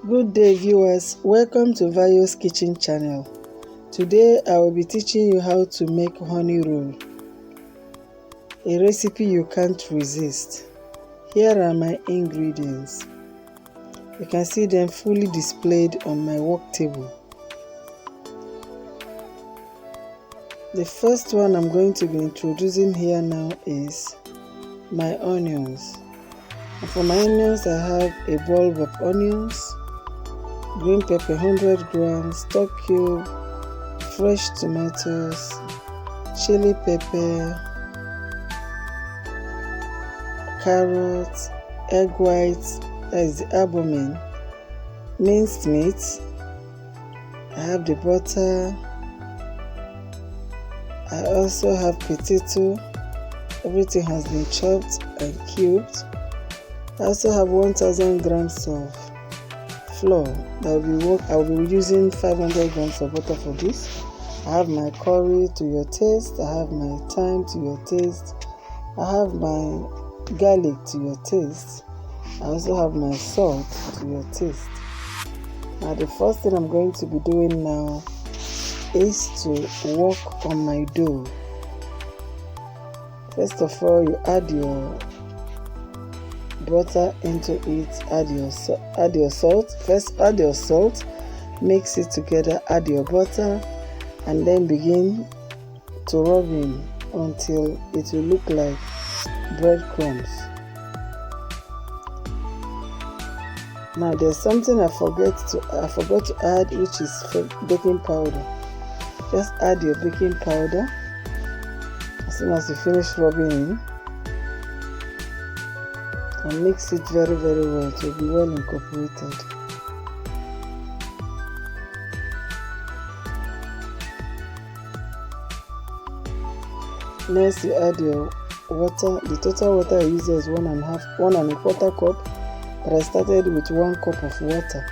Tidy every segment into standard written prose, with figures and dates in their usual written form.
Good day viewers, welcome to Vayo's Kitchen channel. Today I will be teaching you how to make honey roll, a recipe you can't resist. Here are my ingredients. You can see them fully displayed on my work table. The first one I'm going to be introducing here now is my onions. And for my onions I have a bulb of onions, green pepper 100 grams, stock cube, fresh tomatoes, chili pepper, carrots, egg whites, that is the albumin, minced meat, I have the butter, I also have potato, everything has been chopped and cubed. I also have 1000 grams of flour. I will be using 500 grams of butter for this. I have my curry to your taste, I have my thyme to your taste, I have my garlic to your taste, I also have my salt to your taste. Now the first thing I'm going to be doing now is to work on my dough. First of all, you add your butter into it, add your salt. First add your salt, mix it together, add your butter, and then begin to rub in until it will look like breadcrumbs. Now there's something I forgot to add, which is baking powder. Just add your baking powder as soon as you finish rubbing in, and mix it very well to be well incorporated. Next you add your water. The total water I use is 1.25 cup, but I started with 1 cup of water.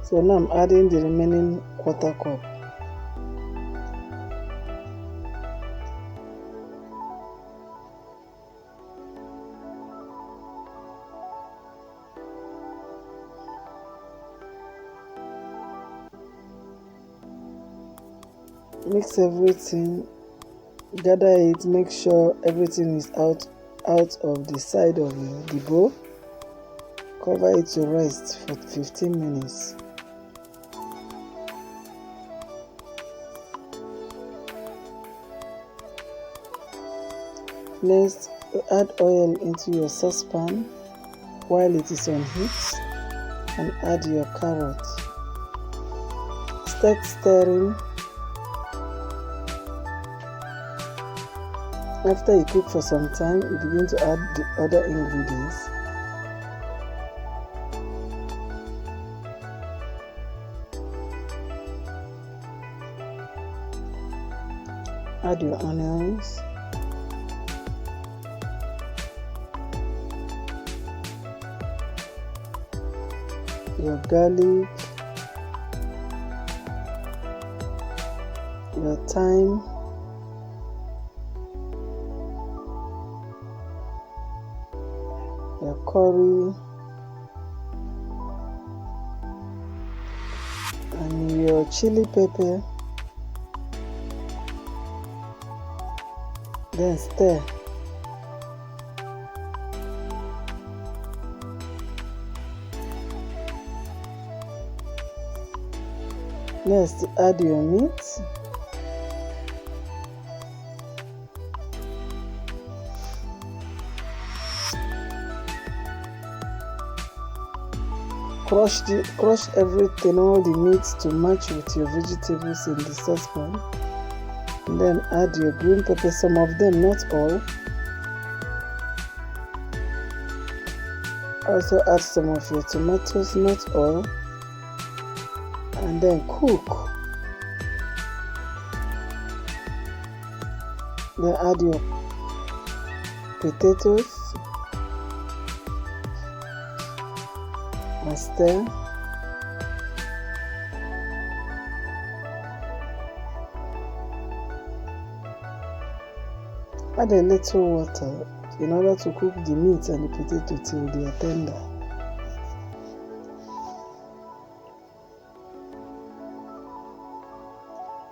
So now I'm adding the remaining 1/4 cup. Mix everything, gather it, make sure everything is out of the side of the bowl. Cover it to rest for 15 minutes. Next, you add oil into your saucepan while it is on heat and add your carrot. Start stirring. After you cook for some time, you begin to add the other ingredients. Add your onions, your garlic, your thyme, your curry, and your chili pepper. Then stir. Next, add your meat. Crush everything, all the meats to match with your vegetables in the saucepan. And then add your green pepper, some of them, not all. Also add some of your tomatoes, not all. And then cook. Then add your potatoes and stir. Add a little water in order to cook the meat and the potato till they are tender.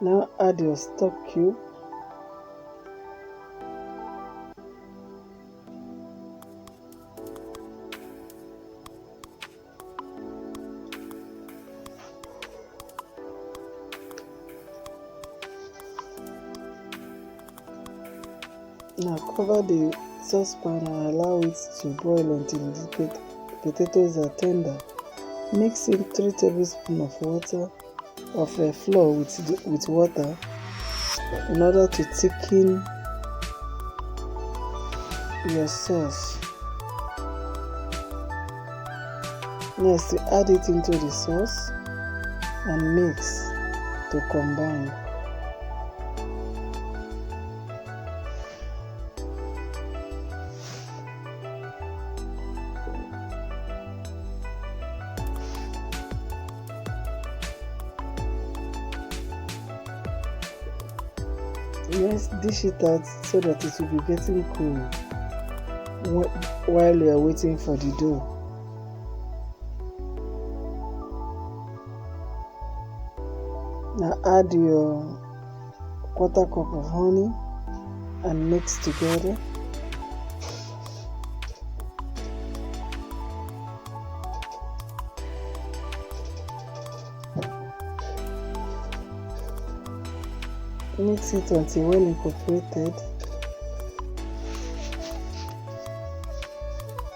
Now add your stock cube. Now cover the saucepan and allow it to boil until the potatoes are tender. Mix in 3 tablespoons of water of flour with water in order to thicken your sauce. Next, add it into the sauce and mix to combine. Next, dish it out so that it will be getting cool while you are waiting for the dough. Now add your quarter cup of honey and mix together. Mix it until well incorporated.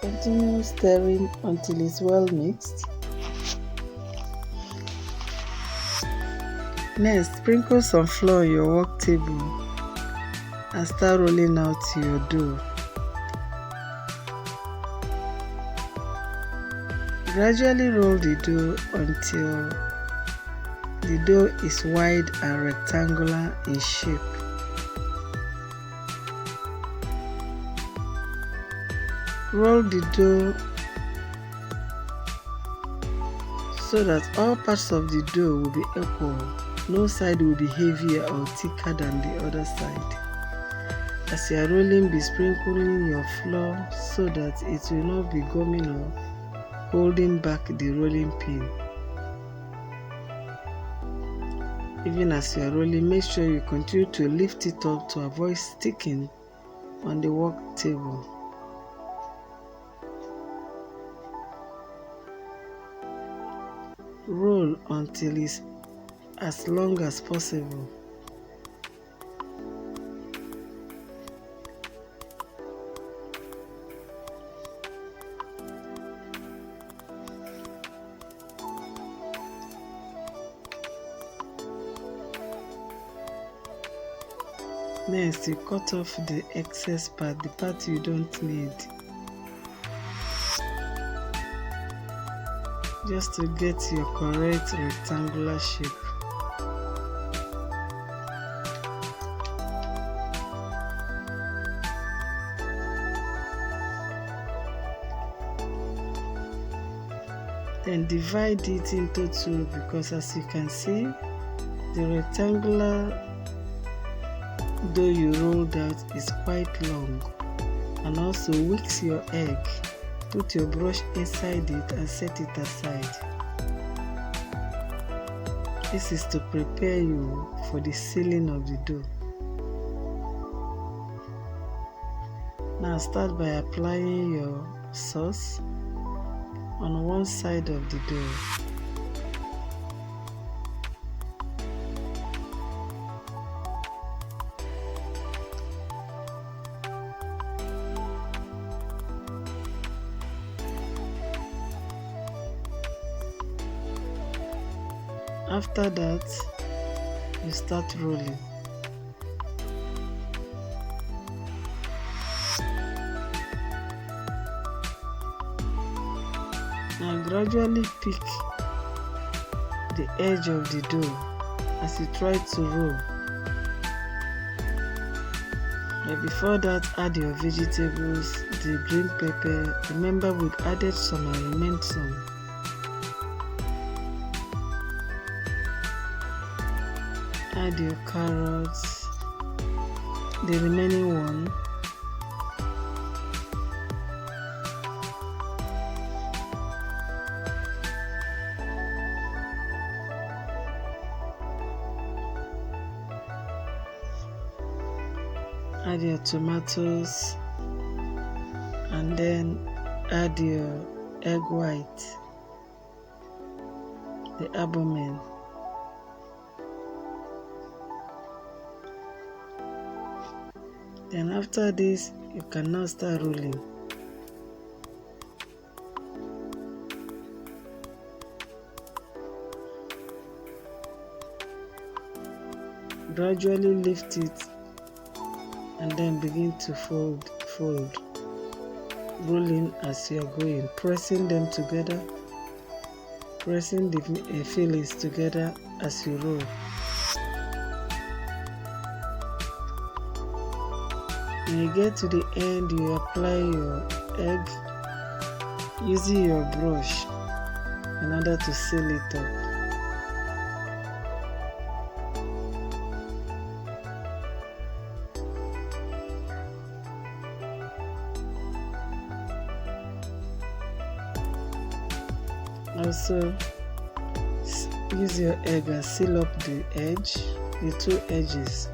Continue stirring until it's well mixed. Next, sprinkle some flour on your work table and start rolling out your dough. Gradually roll the dough until the dough is wide and rectangular in shape. Roll the dough so that all parts of the dough will be equal. No side will be heavier or thicker than the other side. As you are rolling, be sprinkling your flour so that it will not be gumming or holding back the rolling pin. Even as you are rolling, make sure you continue to lift it up to avoid sticking on the work table. Roll until it's as long as possible. Next, you cut off the excess part, the part you don't need, just to get your correct rectangular shape. Then divide it into two, because as you can see, the rectangular dough you rolled out is quite long. And also whisk your egg, put your brush inside it and set it aside. This is to prepare you for the sealing of the dough. Now start by applying your sauce on one side of the dough. After that, you start rolling. Now gradually pick the edge of the dough as you try to roll. But before that, add your vegetables, the green pepper. Remember, we've added some and remained some. Add your carrots, the remaining one. Add your tomatoes and then add your egg white, the albumin. Then after this, you can now start rolling. Gradually lift it and then begin to fold, rolling as you are going, pressing them together, pressing the fillings together as you roll. When you get to the end, you apply your egg using your brush in order to seal it up. Also, use your egg and seal up the edge, the two edges.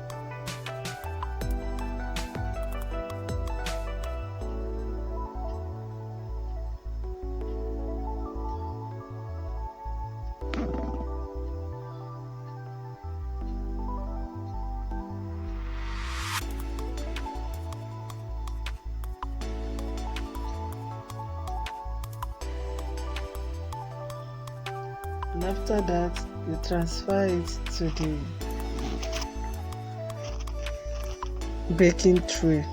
And after that, you transfer it to the baking tray.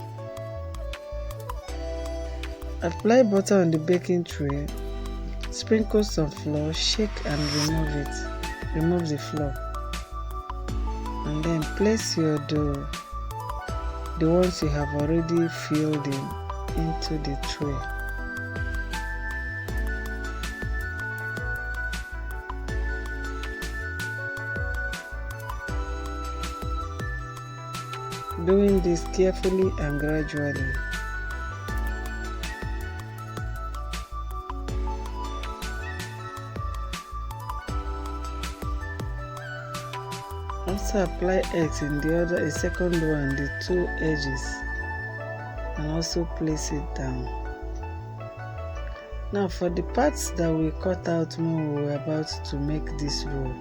Apply butter on the baking tray, sprinkle some flour, shake and remove the flour. And then place your dough, the ones you have already filled into the tray. Doing this carefully and gradually. Also apply eggs in the second one, the two edges, and also place it down. Now for the parts that we cut out when we were about to make this roll,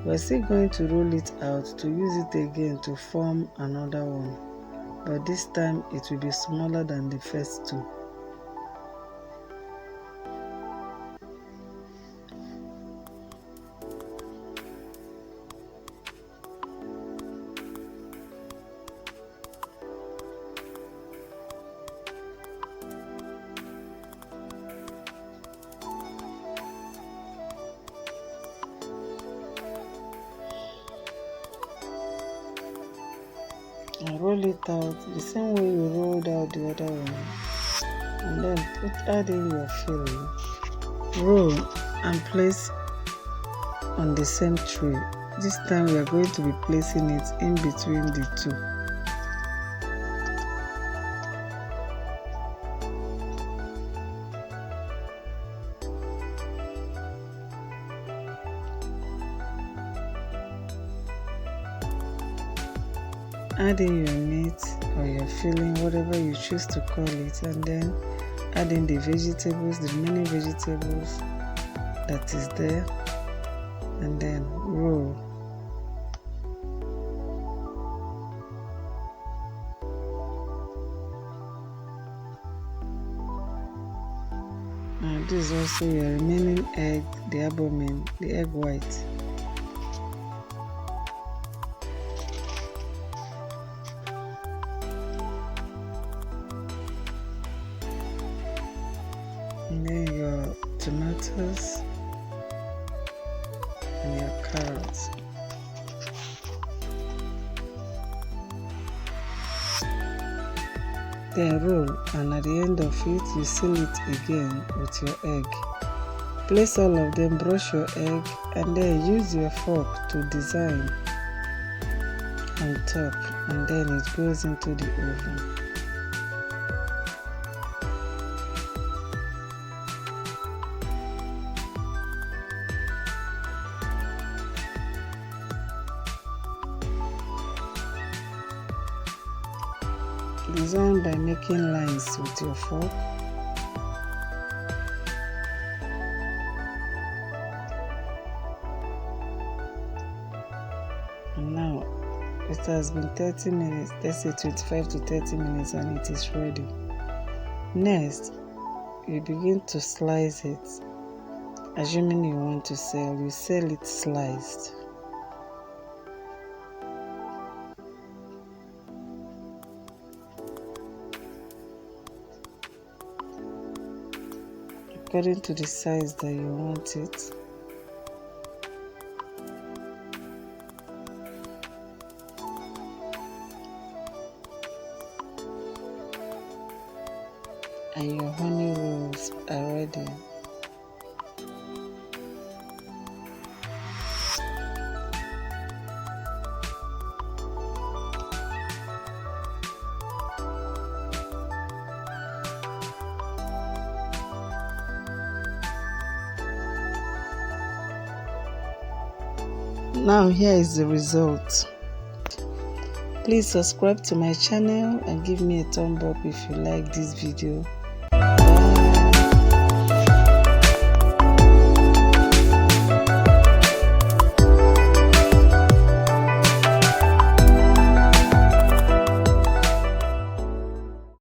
we're still going to roll it out to use it again to form another one, but this time it will be smaller than the first two. And roll it out the same way you rolled out the other one, and then add in your filling, roll and place on the same tray. This time we are going to be placing it in between the two. Add in your meat or your filling, whatever you choose to call it, and then add in the vegetables, the many vegetables that is there, and then roll. And this is also your remaining egg, the albumin, the egg white. And then your tomatoes and your carrots. Then roll, and at the end of it you seal it again with your egg. Place all of them, brush your egg, and then use your fork to design on top, and then it goes into the oven. Design by making lines with your fork. And now it has been 30 minutes, let's say 25 to 30 minutes, and it is ready. Next, you begin to slice it. Assuming you want to sell, you sell it sliced. According to the size that you want it. And your honey rolls are ready. Now here is the result. Please subscribe to my channel and give me a thumb up if you like this video.